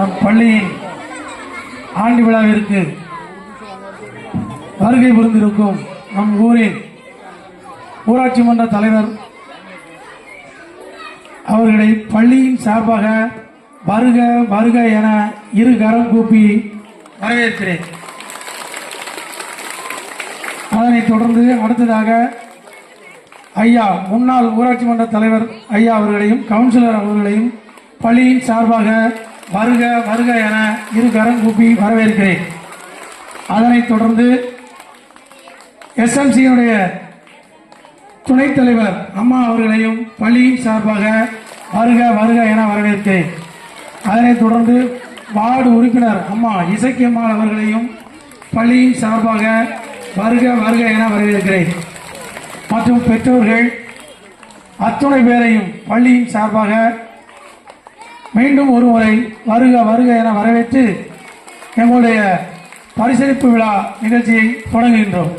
நம் பள்ளியின் ஆண்டு விழாவிற்கு வருகை புரிந்திருக்கும் நம் ஊரின் ஊராட்சி மன்ற தலைவர் அவர்களை பள்ளியின் சார்பாக வருக வருக என இரு கரம் கூப்பி வரவேற்கிறேன். அதனைத் தொடர்ந்து அடுத்ததாக ஐயா முன்னாள் ஊராட்சி மன்ற தலைவர் ஐயா அவர்களையும் கவுன்சிலர் அவர்களையும் பள்ளியின் சார்பாக வருக வருக என இரு கரம் கூப்பி வரவேற்கிறேன். அதனைத் தொடர்ந்து SMC-யுடைய துணைத் தலைவர் அம்மா அவர்களையும் பள்ளியின் சார்பாக வருக வருக என வரவேற்கிறேன். அதனைத் தொடர்ந்து வார்டு உறுப்பினர் அம்மா இசக்கியம்மாள் அவர்களையும் பள்ளியின் சார்பாக வருக வருக என வரவேற்கிறேன். மற்றும் பெற்றோர்கள் அத்துணை பேரையும் பள்ளியின் சார்பாக மீண்டும் ஒருமுறை வருக வருக என வரவேற்று எங்களுடைய பரிசளிப்பு விழா நிகழ்ச்சியை தொடங்குகின்றோம்.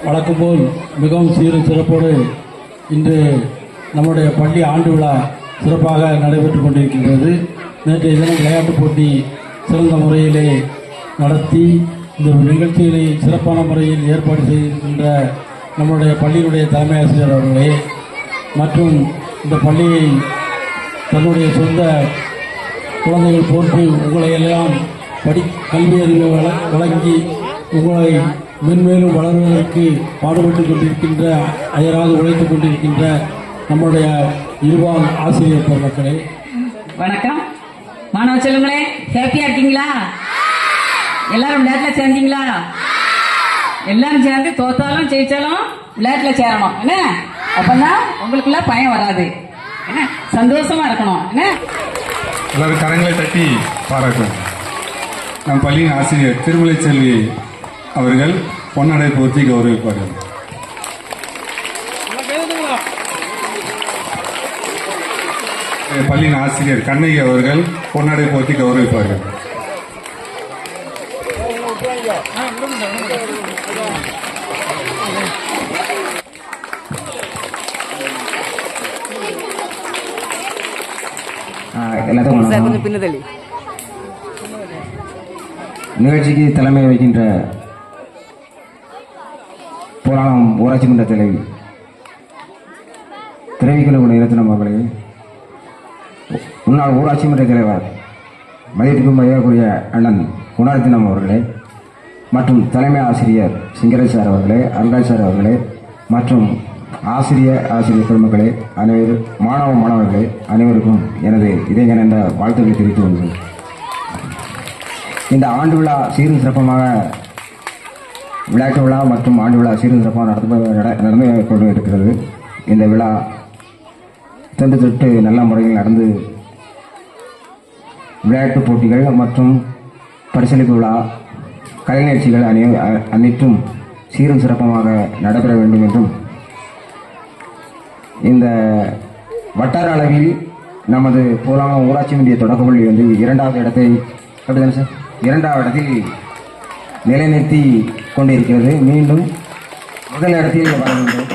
வழக்கம் போல் மிகவும் சீரும் சிறப்போடு இன்று நம்முடைய பள்ளி ஆண்டு விழா சிறப்பாக நடைபெற்று கொண்டிருக்கின்றது. நேற்றைய தினம் விளையாட்டுப் போட்டி சிறந்த முறையிலே நடத்தி இந்த நிகழ்ச்சிகளை சிறப்பான முறையில் ஏற்பாடு செய்திருக்கின்ற நம்முடைய பள்ளியினுடைய தலைமை ஆசிரியர் அவர்களே மற்றும் இந்த பள்ளியை தன்னுடைய சொந்த குழந்தைகள் போன்று உங்களை எல்லாம் கல்வி அறிவு வழங்கி உங்களை மென்மேலும் வளர்வதற்கு பாடுபட்டுக் கொண்டிருக்கின்ற அயராது உழைத்துக் கொண்டிருக்கின்ற நம்முடைய இருபால் ஆசிரியர் பெருமக்களே வணக்கம். மாணவ செல்வங்களே, ஹேப்பியா இருக்கீங்களா? எல்லாரும் விளையாட்டுல சேர்ந்தீங்களா? எல்லாரும் சேர்ந்து தோத்தாலும் ஜெயிச்சாலும் விளையாட்டுல சேரணும் என்ன? அப்பதான் உங்களுக்குள்ள பயம் வராது என்ன? சந்தோஷமா இருக்கணும் என்ன? எல்லாரும் கரங்களை தட்டி பாராட்டும். நம் பள்ளியின் ஆசிரியர் திருமலை செல்வி அவர்கள் பொன்னடை போர்த்தி கௌரவிப்பார்கள். பள்ளியின் ஆசிரியர் கண்ணகி அவர்கள் பொன்னடை போர்த்தி கௌரவிப்பார்கள். நிகழ்ச்சிக்கு தலைமை வைக்கின்ற புராணம் ஊராட்சி மன்ற தலைவி திரைவிக்குள்ள இரத்தினம் அவர்களே, முன்னாள் ஊராட்சி மன்ற தலைவர் மதிப்புக்கும் மரியாதைக்குரிய அண்ணன் குணரத்தினம் அவர்களே, மற்றும் தலைமை ஆசிரியர் சிங்கரேஷ் சார் அவர்களே, அருள்ராஜ் சார் அவர்களே, மற்றும் ஆசிரியர் பெருமக்களே, மாணவர்களே அனைவருக்கும் எனது இதயகனிந்த வாழ்த்துக்களை தெரிவித்து வந்தேன். இந்த ஆண்டு விழா சீரும் சிறப்பமாக விளையாட்டு விழா மற்றும் ஆண்டு விழா சீரும் சிறப்பாக நடந்து கொண்டு இருக்கிறது. இந்த விழா தொன்று தொட்டு நல்ல முறையில் நடந்து விளையாட்டுப் போட்டிகள் மற்றும் பரிசளிப்பு விழா கலை நிகழ்ச்சிகள் அனைத்தும் சீரும் சிறப்பமாக நடைபெற வேண்டும் என்றும், இந்த வட்டார அளவில் நமது போலாங்க ஊராட்சி ஒன்றிய தொடக்கப்பள்ளி வந்து இரண்டாவது இடத்தில் நிலைநிறுத்தி கொண்டிருக்கிறது. மீண்டும் முதல் இடத்தில் வர வேண்டும்.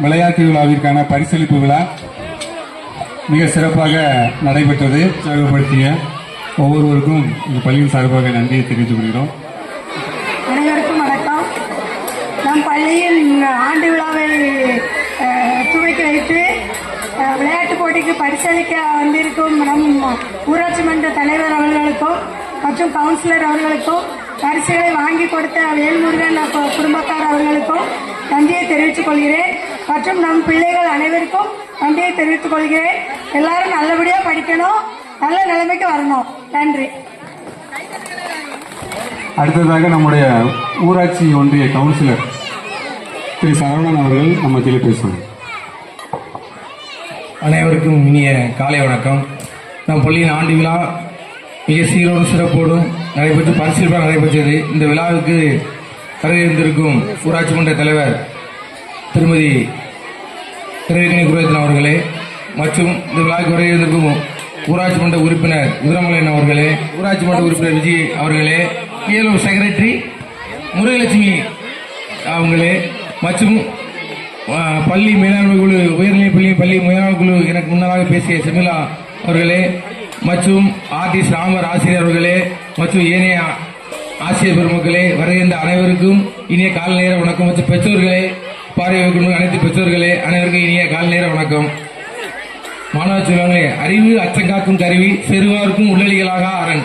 விளையாட்டு விழாவிற்கான பரிசளிப்பு விழா மிக சிறப்பாக நடைபெற்றது. உற்சாகப்படுத்திய ஒவ்வொருவருக்கும் இந்த பள்ளியின் சார்பாக நன்றியை தெரிவித்துக் கொள்கிறோம். அனைவருக்கும் வணக்கம். நம் பள்ளியின் ஆண்டு விழாவை துவக்கி வைத்து விளையாட்டு போட்டிக்கு பரிசளிக்க வந்திருக்கும் நம் ஊராட்சி மன்ற தலைவர் அவர்களுக்கும் மற்றும் கவுன்சிலர் அவர்களுக்கும் பரிசுகளை வாங்கி கொடுத்த வேல்முருகன் குடும்பத்தார் அவர்களுக்கும் நன்றியை தெரிவித்துக் கொள்கிறேன். மற்றும் நம் பிள்ளைகள் அனைவருக்கும் நன்றியை தெரிவித்துக் கொள்கிறேன். எல்லாரும் நல்லபடியா படிக்கணும், நல்ல நிலைமைக்கு வரணும். நன்றி. அடுத்ததாக நம்முடைய ஊராட்சி ஒன்றிய கவுன்சிலர் திரு சரவணன் அவர்கள் நம்ம மத்தியில் பேசுவாங்க. அனைவருக்கும் இனிய காலை வணக்கம். நம் பள்ளியின் ஆண்டு விழா மிக சீரோடும் சிறப்போடும் நடைபெற்று பரிசீலனை நடைபெற்றது. இந்த விழாவுக்கு வருகின்றிருக்கும் ஊராட்சி மன்ற தலைவர் திருமதி திரைக்கணி குருவத்தன் அவர்களே மற்றும் இந்த விழாவுக்கு வருகின்றிருக்கும் ஊராட்சி மன்ற உறுப்பினர் உதிரமலையன் அவர்களே, ஊராட்சி மன்ற உறுப்பினர் விஜய் அவர்களே, ஏலூர் செக்ரட்டரி முருகலட்சுமி அவங்களே மற்றும் பள்ளி மேலாண்மை குழு உயர்நிலைப் பள்ளி மேலாண்மை குழு எனக்கு முன்னதாக பேசிய செமிலா அவர்களே மற்றும் ஆர்டிஸ் ராமர் ஆசிரியர் அவர்களே மற்றும் ஏனைய ஆசிரியர் பெருமக்களே, வருகின்ற அனைவருக்கும் இனிய கால நேர வணக்கம். மற்றும் பெற்றோர்களே, பார்வையை அனைத்து பெற்றோர்களே அனைவருக்கும் இனிய கால நேர வணக்கம். மாணவ செல்வங்களே, அறிவு அச்சங்காக்கும் கருவி, செருவாருக்கும் உள்ளலிகளாக அரண்.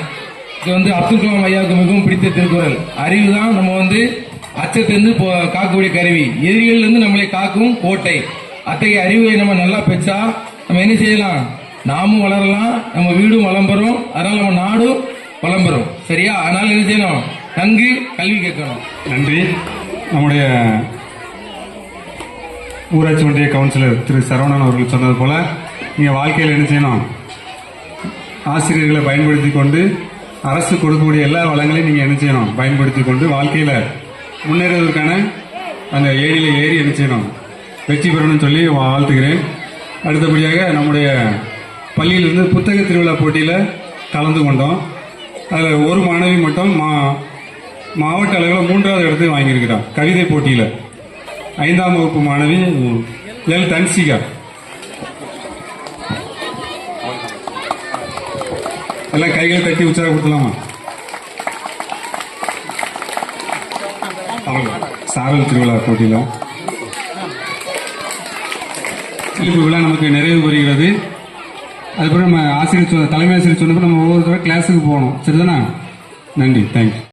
இது அப்துல் கலாம் ஐயாவுக்கு மிகவும் பிடித்த திருக்குறள். அறிவு தான் நம்ம அச்சத்திலிருந்து காக்கக்கூடிய கருவி, எதிரிகளிலிருந்து நம்மளை காக்கும் கோட்டை. அத்தகைய அறிவை நம்ம நல்லா பெற்றா நம்ம என்ன செய்யலாம், நாமும் வளரலாம், நம்ம வீடும் வளம் பெறும், அதனால நம்ம நாடும் வளம் பெறும். சரியா? அதனால என்ன செய்யணும், நன்கு கல்வி கேட்கணும். நன்றி. நம்முடைய ஊராட்சி ஒன்றிய கவுன்சிலர் திரு சரவணன் அவர்கள் சொன்னது போல நீங்கள் வாழ்க்கையில் என்ன செய்யணும், ஆசிரியர்களை பயன்படுத்தி கொண்டு அரசு கொடுக்கக்கூடிய எல்லா வளங்களையும் நீங்கள் என்ன செய்யணும், பயன்படுத்தி கொண்டு வாழ்க்கையில் முன்னேறுவதற்கான அந்த ஏரியில் ஏறி என்ன செய்யணும், வெற்றி பெறணும்னு சொல்லி வாழ்த்துகிறேன். அடுத்தபடியாக நம்முடைய பள்ளியிலிருந்து புத்தக திருவிழா போட்டியில் கலந்து கொண்டோம். அதில் ஒரு மாணவி மட்டும் மாவட்ட அளவில் 3வது இடத்தை வாங்கியிருக்கிறார். கவிதை போட்டியில் 5ஆம் வகுப்பு மாணவி எல் தன்சிகா. எல்லாம் கைகளை தட்டி உற்சாகப்படுத்தலாமா? சாரல் திருவிழா போட்டியில் சிறப்பு விழா நமக்கு நிறைவு பெறுகிறது. அதுக்கப்புறம் நம்ம ஆசிரியர் தலைமை ஆசிரியர் சொன்னப்போ நம்ம ஒவ்வொரு தடவை கிளாஸுக்கு போகணும். சரிதானா? நன்றி. தேங்க்யூ.